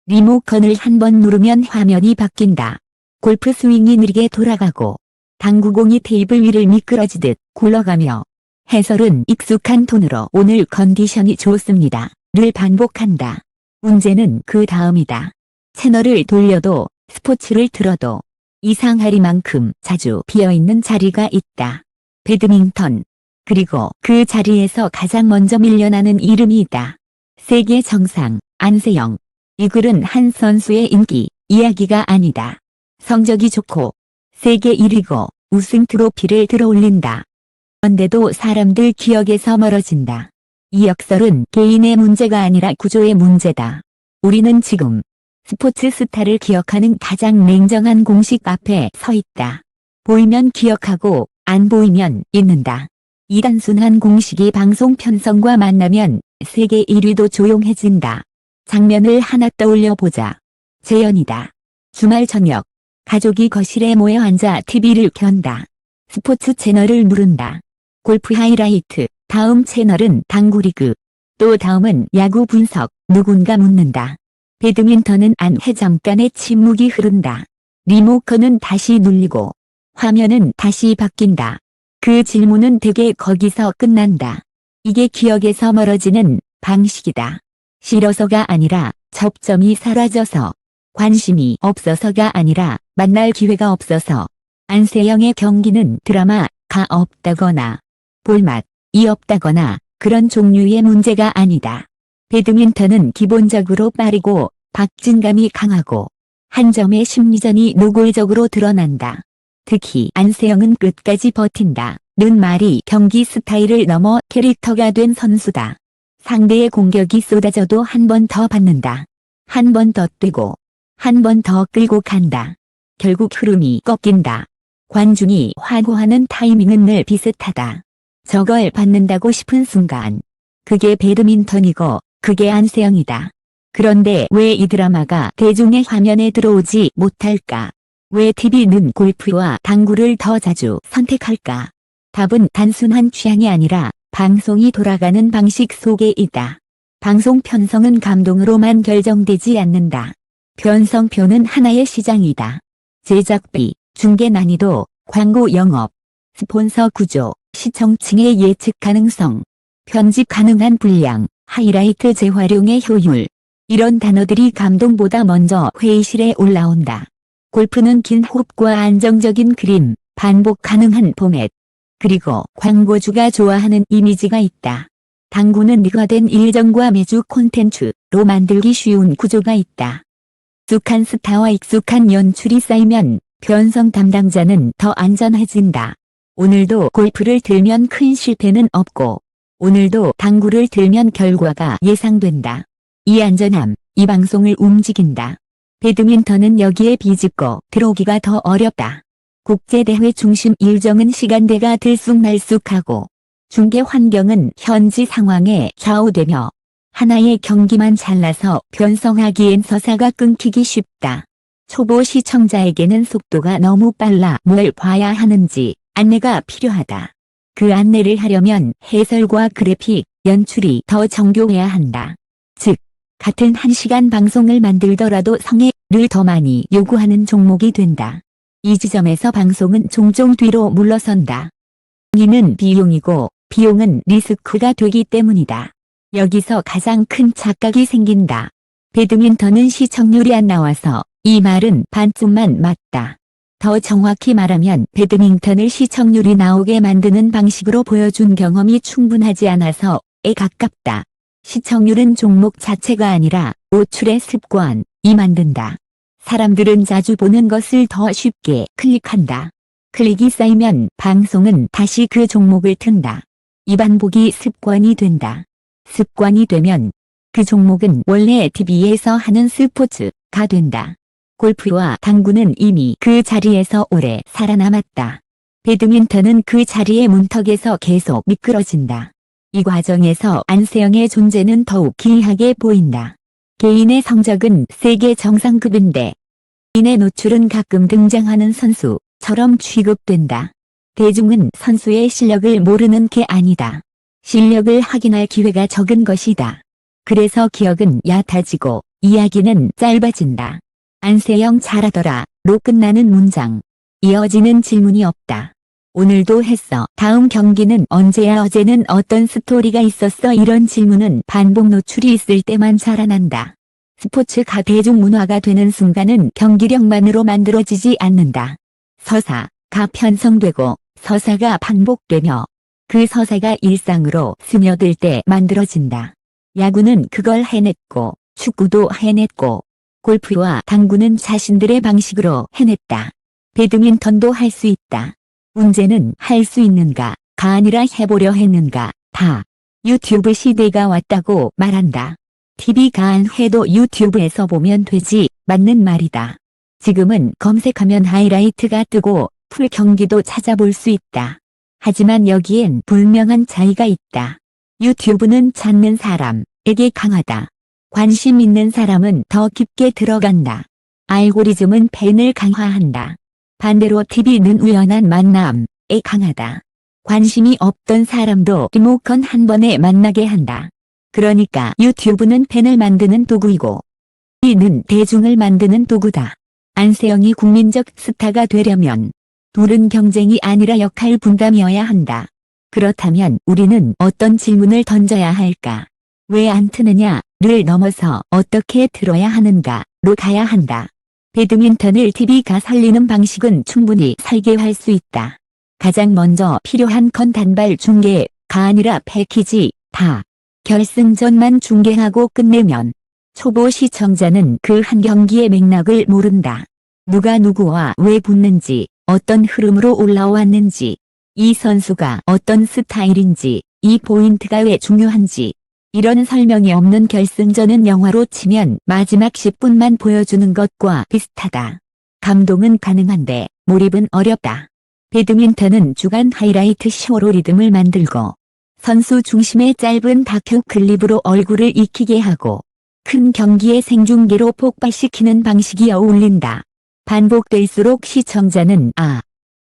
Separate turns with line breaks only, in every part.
리모컨을 한 번 누르면 화면이 바뀐다. 골프 스윙이 느리게 돌아가고 당구공이 테이블 위를 미끄러지듯 굴러가며 해설은 익숙한 톤으로 오늘 컨디션이 좋습니다. 를 반복한다. 문제는 그 다음이다. 채널을 돌려도 스포츠를 틀어도 이상하리만큼 자주 비어있는 자리가 있다. 배드민턴. 그리고 그 자리에서 가장 먼저 밀려나는 이름이 있다. 세계 정상, 안세영. 이 글은 한 선수의 인기, 이야기가 아니다. 성적이 좋고 세계 1위고 우승 트로피를 들어올린다. 그런데도 사람들 기억에서 멀어진다. 이 역설은 개인의 문제가 아니라 구조의 문제다. 우리는 지금 스포츠 스타를 기억하는 가장 냉정한 공식 앞에 서 있다. 보이면 기억하고 안 보이면 잊는다. 이 단순한 공식이 방송 편성과 만나면 세계 1위도 조용해진다. 장면을 하나 떠올려 보자. 재연이다. 주말 저녁. 가족이 거실에 모여 앉아 TV를 켠다. 스포츠 채널을 누른다. 골프 하이라이트. 다음 채널은 당구리그. 또 다음은 야구 분석. 누군가 묻는다. 배드민턴은 안해 잠깐의 침묵이 흐른다. 리모컨은 다시 눌리고 화면은 다시 바뀐다. 그 질문은 대개 거기서 끝난다. 이게 기억에서 멀어지는 방식이다. 싫어서가 아니라 접점이 사라져서, 관심이 없어서가 아니라 만날 기회가 없어서. 안세영의 경기는 드라마가 없다거나 볼맛이 없다거나 그런 종류의 문제가 아니다. 배드민턴은 기본적으로 빠르고 박진감이 강하고 한 점의 심리전이 노골적으로 드러난다. 특히 안세영은 끝까지 버틴다. 는 말이 경기 스타일을 넘어 캐릭터가 된 선수다. 상대의 공격이 쏟아져도 한 번 더 받는다. 한 번 더 뛰고 한 번 더 끌고 간다. 결국 흐름이 꺾인다. 관중이 환호하는 타이밍은 늘 비슷하다. 저걸 받는다고 싶은 순간. 그게 배드민턴이고 그게 안세영이다. 그런데 왜 이 드라마가 대중의 화면에 들어오지 못할까? 왜 TV는 골프와 당구를 더 자주 선택할까? 답은 단순한 취향이 아니라 방송이 돌아가는 방식 속에 있다. 방송 편성은 감동으로만 결정되지 않는다. 편성표는 하나의 시장이다. 제작비, 중계 난이도, 광고 영업, 스폰서 구조, 시청층의 예측 가능성, 편집 가능한 분량, 하이라이트 재활용의 효율. 이런 단어들이 감동보다 먼저 회의실에 올라온다. 골프는 긴 호흡과 안정적인 그림, 반복 가능한 포맷, 그리고 광고주가 좋아하는 이미지가 있다. 당구는 미화된 일정과 매주 콘텐츠로 만들기 쉬운 구조가 있다. 익숙한 스타와 익숙한 연출이 쌓이면 편성 담당자는 더 안전해진다. 오늘도 골프를 들면 큰 실패는 없고 오늘도 당구를 들면 결과가 예상된다. 이 안전함, 이 방송을 움직인다. 배드민턴은 여기에 비집고 들어오기가 더 어렵다. 국제대회 중심 일정은 시간대가 들쑥날쑥하고 중계 환경은 현지 상황에 좌우되며 하나의 경기만 잘라서 편성하기엔 서사가 끊기기 쉽다. 초보 시청자에게는 속도가 너무 빨라 뭘 봐야 하는지 안내가 필요하다. 그 안내를 하려면 해설과 그래픽, 연출이 더 정교해야 한다. 즉, 같은 1시간 방송을 만들더라도 성의를 더 많이 요구하는 종목이 된다. 이 지점에서 방송은 종종 뒤로 물러선다. 성의는 비용이고 비용은 리스크가 되기 때문이다. 여기서 가장 큰 착각이 생긴다. 배드민턴은 시청률이 안 나와서 이 말은 반쯤만 맞다. 더 정확히 말하면 배드민턴을 시청률이 나오게 만드는 방식으로 보여준 경험이 충분하지 않아서에 가깝다. 시청률은 종목 자체가 아니라 노출의 습관이 만든다. 사람들은 자주 보는 것을 더 쉽게 클릭한다. 클릭이 쌓이면 방송은 다시 그 종목을 튼다. 이 반복이 습관이 된다. 습관이 되면 그 종목은 원래 TV에서 하는 스포츠가 된다. 골프와 당구는 이미 그 자리에서 오래 살아남았다. 배드민턴은 그 자리의 문턱에서 계속 미끄러진다. 이 과정에서 안세영의 존재는 더욱 기이하게 보인다. 개인의 성적은 세계 정상급인데 개인의 노출은 가끔 등장하는 선수처럼 취급된다. 대중은 선수의 실력을 모르는 게 아니다. 실력을 확인할 기회가 적은 것이다. 그래서 기억은 얕아지고 이야기는 짧아진다. 안세영 잘하더라.로 끝나는 문장. 이어지는 질문이 없다. 오늘도 했어. 다음 경기는 언제야? 어제는 어떤 스토리가 있었어? 이런 질문은 반복 노출이 있을 때만 자라난다. 스포츠가 대중문화가 되는 순간은 경기력만으로 만들어지지 않는다. 서사가 편성되고 서사가 반복되며 그 서사가 일상으로 스며들 때 만들어진다. 야구는 그걸 해냈고 축구도 해냈고 골프와 당구는 자신들의 방식으로 해냈다. 배드민턴도 할 수 있다. 문제는 할 수 있는가가 아니라 해보려 했는가. 다 유튜브 시대가 왔다고 말한다. TV가 안 해도 유튜브에서 보면 되지. 맞는 말이다. 지금은 검색하면 하이라이트가 뜨고 풀 경기도 찾아볼 수 있다. 하지만 여기엔 분명한 차이가 있다. 유튜브는 찾는 사람에게 강하다. 관심 있는 사람은 더 깊게 들어간다. 알고리즘은 팬을 강화한다. 반대로 TV는 우연한 만남에 강하다. 관심이 없던 사람도 리모컨 한 번에 만나게 한다. 그러니까 유튜브는 팬을 만드는 도구이고 TV는 대중을 만드는 도구다. 안세영이 국민적 스타가 되려면 둘은 경쟁이 아니라 역할 분담이어야 한다. 그렇다면 우리는 어떤 질문을 던져야 할까? 왜 안 트느냐를 넘어서 어떻게 들어야 하는가로 가야 한다. 배드민턴을 TV가 살리는 방식은 충분히 설계할 수 있다. 가장 먼저 필요한 건 단발 중계가 아니라 패키지 다. 결승전만 중계하고 끝내면 초보 시청자는 그 한 경기의 맥락을 모른다. 누가 누구와 왜 붙는지, 어떤 흐름으로 올라왔는지, 이 선수가 어떤 스타일인지, 이 포인트가 왜 중요한지, 이런 설명이 없는 결승전은 영화로 치면 마지막 10분만 보여주는 것과 비슷하다. 감동은 가능한데 몰입은 어렵다. 배드민턴은 주간 하이라이트 쇼로 리듬을 만들고 선수 중심의 짧은 다큐 클립으로 얼굴을 익히게 하고 큰 경기의 생중계로 폭발시키는 방식이 어울린다. 반복될수록 시청자는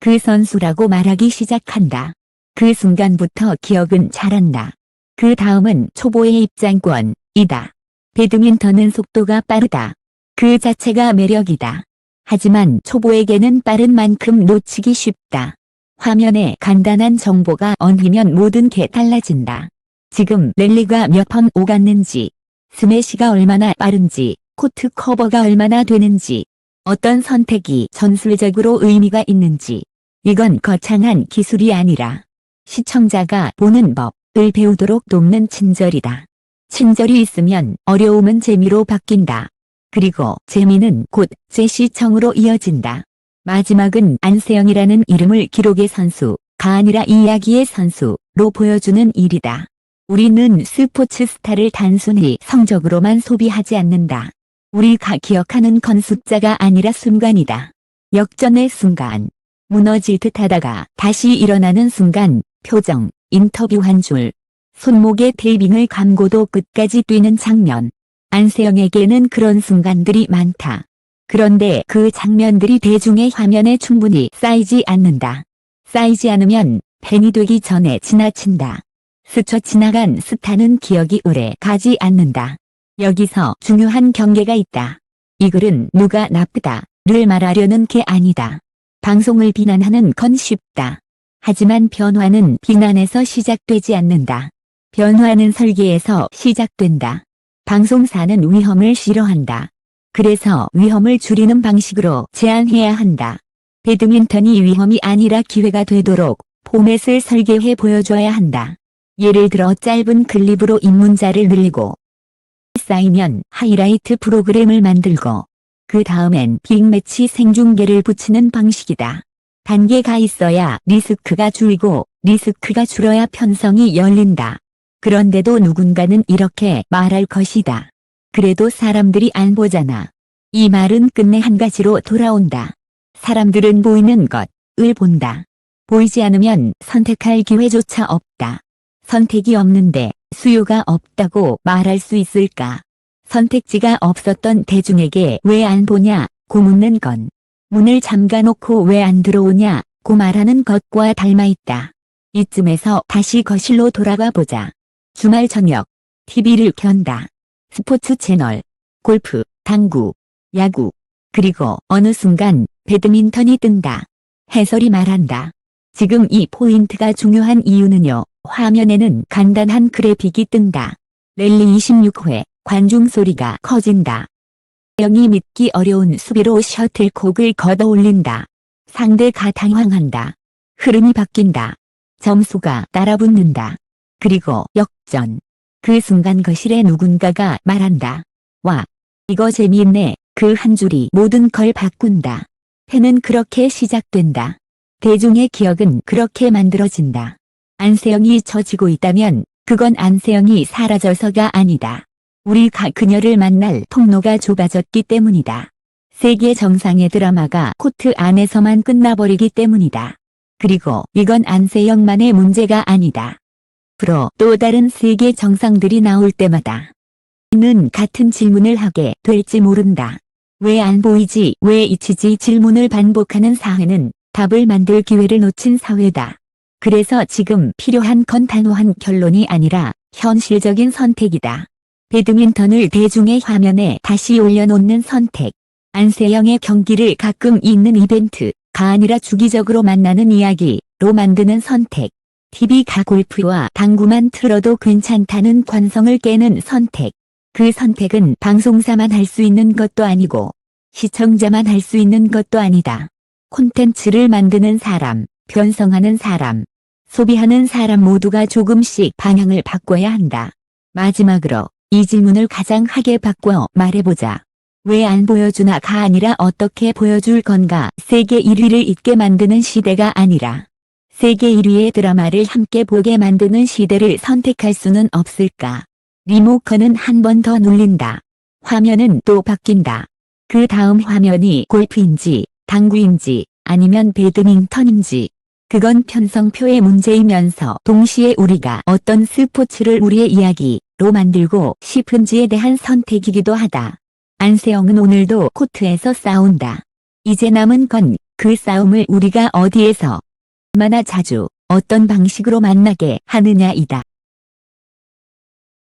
그 선수라고 말하기 시작한다. 그 순간부터 기억은 자란다. 그 다음은 초보의 입장권이다. 배드민턴은 속도가 빠르다. 그 자체가 매력이다. 하지만 초보에게는 빠른 만큼 놓치기 쉽다. 화면에 간단한 정보가 얹히면 모든 게 달라진다. 지금 랠리가 몇 번 오갔는지, 스매시가 얼마나 빠른지, 코트 커버가 얼마나 되는지, 어떤 선택이 전술적으로 의미가 있는지, 이건 거창한 기술이 아니라 시청자가 보는 법을 배우도록 돕는 친절이다. 친절이 있으면 어려움은 재미로 바뀐다. 그리고 재미는 곧 재시청으로 이어진다. 마지막은 안세영이라는 이름을 기록의 선수가 아니라 이야기의 선수로 보여주는 일이다. 우리는 스포츠 스타를 단순히 성적으로만 소비하지 않는다. 우리가 기억하는 건 숫자가 아니라 순간이다. 역전의 순간, 무너질 듯 하다가 다시 일어나는 순간, 표정, 인터뷰 한 줄, 손목에 테이핑을 감고도 끝까지 뛰는 장면. 안세영에게는 그런 순간들이 많다. 그런데 그 장면들이 대중의 화면에 충분히 쌓이지 않는다. 쌓이지 않으면 팬이 되기 전에 지나친다. 스쳐 지나간 스타는 기억이 오래 가지 않는다. 여기서 중요한 경계가 있다. 이 글은 누가 나쁘다를 말하려는 게 아니다. 방송을 비난하는 건 쉽다. 하지만 변화는 비난에서 시작되지 않는다. 변화는 설계에서 시작된다. 방송사는 위험을 싫어한다. 그래서 위험을 줄이는 방식으로 제한해야 한다. 배드민턴이 위험이 아니라 기회가 되도록 포맷을 설계해 보여줘야 한다. 예를 들어 짧은 클립으로 입문자를 늘리고 쌓이면 하이라이트 프로그램을 만들고 그 다음엔 빅매치 생중계를 붙이는 방식이다. 단계가 있어야 리스크가 줄고 리스크가 줄어야 편성이 열린다. 그런데도 누군가는 이렇게 말할 것이다. 그래도 사람들이 안 보잖아. 이 말은 끝내 한 가지로 돌아온다. 사람들은 보이는 것을 본다. 보이지 않으면 선택할 기회조차 없다. 선택이 없는데 수요가 없다고 말할 수 있을까? 선택지가 없었던 대중에게 왜 안 보냐고 묻는 건 문을 잠가놓고 왜 안 들어오냐고 말하는 것과 닮아있다. 이쯤에서 다시 거실로 돌아가 보자. 주말 저녁 TV를 켠다. 스포츠 채널 골프, 당구, 야구, 그리고 어느 순간 배드민턴이 뜬다. 해설이 말한다. 지금 이 포인트가 중요한 이유는요. 화면에는 간단한 그래픽이 뜬다. 랠리 26회, 관중 소리가 커진다. 영이 믿기 어려운 수비로 셔틀콕을 걷어올린다. 상대가 당황한다. 흐름이 바뀐다. 점수가 따라붙는다. 그리고 역전. 그 순간 거실에 누군가가 말한다. 와, 이거 재미있네. 그 한 줄이 모든 걸 바꾼다. 패는 그렇게 시작된다. 대중의 기억은 그렇게 만들어진다. 안세영이 져지고 있다면 그건 안세영이 사라져서가 아니다. 우리가 그녀를 만날 통로가 좁아졌기 때문이다. 세계 정상의 드라마가 코트 안에서만 끝나버리기 때문이다. 그리고 이건 안세영만의 문제가 아니다. 앞으로 또 다른 세계 정상들이 나올 때마다 는 같은 질문을 하게 될지 모른다. 왜 안 보이지, 왜 잊히지 질문을 반복하는 사회는 답을 만들 기회를 놓친 사회다. 그래서 지금 필요한 건 단호한 결론이 아니라 현실적인 선택이다. 배드민턴을 대중의 화면에 다시 올려놓는 선택. 안세영의 경기를 가끔 있는 이벤트가 아니라 주기적으로 만나는 이야기로 만드는 선택. TV가 골프와 당구만 틀어도 괜찮다는 관성을 깨는 선택. 그 선택은 방송사만 할 수 있는 것도 아니고 시청자만 할 수 있는 것도 아니다. 콘텐츠를 만드는 사람, 편성하는 사람, 소비하는 사람 모두가 조금씩 방향을 바꿔야 한다. 마지막으로 이 질문을 가장하게 바꿔 말해보자. 왜 안 보여주나가 아니라 어떻게 보여줄 건가. 세계 1위를 잊게 만드는 시대가 아니라 세계 1위의 드라마를 함께 보게 만드는 시대를 선택할 수는 없을까. 리모컨은 한 번 더 눌린다. 화면은 또 바뀐다. 그 다음 화면이 골프인지 당구인지 아니면 배드민턴인지 그건 편성표의 문제이면서 동시에 우리가 어떤 스포츠를 우리의 이야기로 만들고 싶은지에 대한 선택이기도 하다. 안세영은 오늘도 코트에서 싸운다. 이제 남은 건 그 싸움을 우리가 어디에서 얼마나 자주 어떤 방식으로 만나게 하느냐이다.